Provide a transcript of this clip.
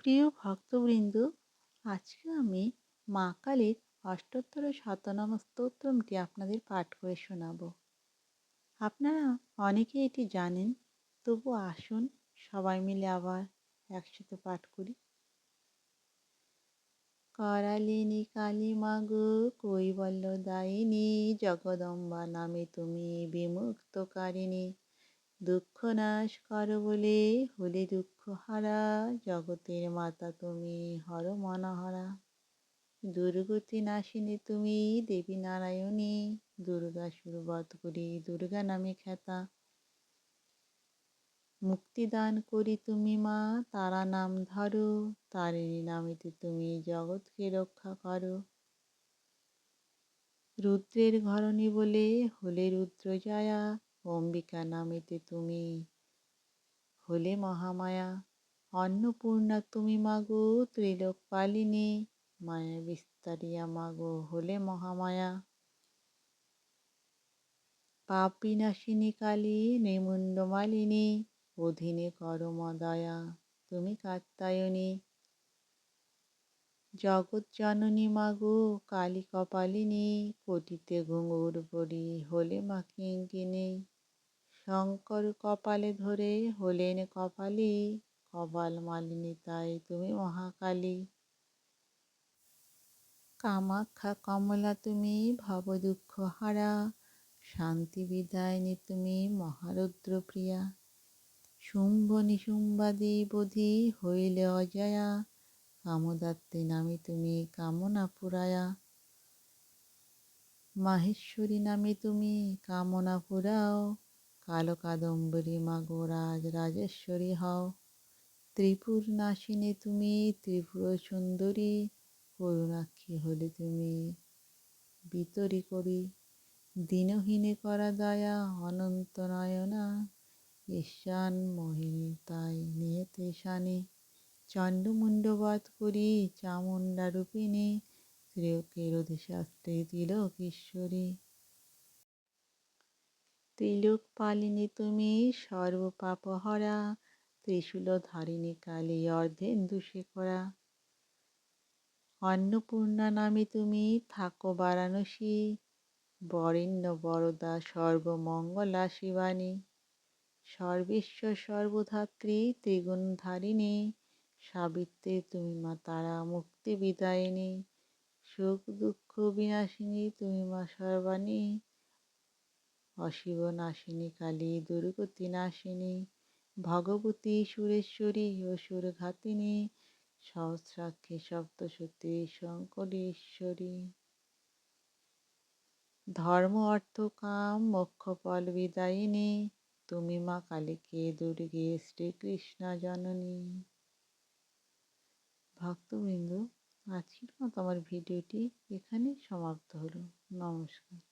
প্রিয় ভক্তবৃন্দ, আজকে আমি মা কালীর অষ্টোত্তর শতনাম স্তোত্রমটি আপনাদের পাঠ করে শোনাব। আপনারা অনেকে এটি জানেন, তবু আসুন সবাই মিলে আবার একসাথে পাঠ করি। করালিনী কালী মাগো কৈবল্যদায়িনী, জগদম্বা নামে তুমি বিমুক্তকারিণী। দুঃখ নাশ করো বলে হলে দুঃখ হারা, জগতের মাতা তুমি হর মনোহরা। দুর্গতি নাশিনী তুমি দেবী নারায়ণী, দুর্গাসুর বধ করি দুর্গা নামে খ্যাতা। মুক্তিদান করি তুমি মা তারা নাম ধরো, তারিণী নামেতে তুমি জগৎকে রক্ষা করো। রুদ্রের ঘরণী বলে হলে রুদ্র জয়া, অম্বিকা নামেতে তুমি হলে মহামায়া। অন্নপূর্ণা তুমি মাগো ত্রিলোক পালিনী, মায়া বিস্তারিয়া মাগো হলে মহামায়া। পাপ বিনাশিনী কালী নির্মুণ্ড মালিনী, অধীনে করো দয়া তুমি কাত্যায়নী। জগৎ জননী মাগো কালী কপালিনী, কোটিতে ঘুঙুর পরি হলে মা কিঙ্কিনী। শঙ্কর কপালে ধরে হলেন কপালী, কপাল মালিনী তাই তুমি মহাকালী। কামাখ্যা কমলা তুমি ভব দুঃখ হারা, শান্তি বিদায়িনী তুমি মহারুদ্র প্রিয়া। শুম্ভ নিশুম্বাদি বোধি হইলে অজয়া, কামদাত্রী নামে তুমি কামনা পুরায়া। মাহেশ্বরী নামে তুমি কামনা পুরাও, কালো কাদম্বরী মাগো রাজ রাজেশ্বরী হও। ত্রিপুর নাশিনী তুমি ত্রিপুর সুন্দরী, করুণাক্ষী হলে তুমি বিতরি করি। দীনহীনে করা দয়া অনন্ত নয়না, ঈশান মোহিনী তাই নিয়েতে শানে। চণ্ডমুণ্ড বধ করি চামুণ্ডা রূপিণী, ত্রিলোকের অধিশাস্ত্রী তিলক ঈশ্বরী। ত্রিলোক পালিনী তুমি সর্বপাপহরা, ত্রিশূলধারিণী কালী অর্ধেন্দু শেখরা। অন্নপূর্ণা নামে তুমি থাকো বারাণসী, বরেণ্য বরদা সর্বমঙ্গলা শিবানী। সর্বেশ্বর সর্বধাত্রী ত্রিগুণধারিণী, সাবিত্রী তুমি মা তারা মুক্তি বিদায়িনী। সুখ দুঃখ বিনাশিনী তুমি মা সর্বাণী, অশিব নাশিনী কালী দুর্গতি নাশিনী। ভগবতী সুরেশ্বরী অসুর ঘাতিনী, সহস্রাক্ষী সপ্তশতী শঙ্করেশ্বরী। ধর্ম অর্থ কাম মোক্ষ ফল বিদায়িনী, তুমি মা কালীকে দুর্গে শ্রীকৃষ্ণ জননী। ভক্তবৃন্দ, আজকের মতো আমার ভিডিওটি এখানেই সমাপ্ত হলো। নমস্কার।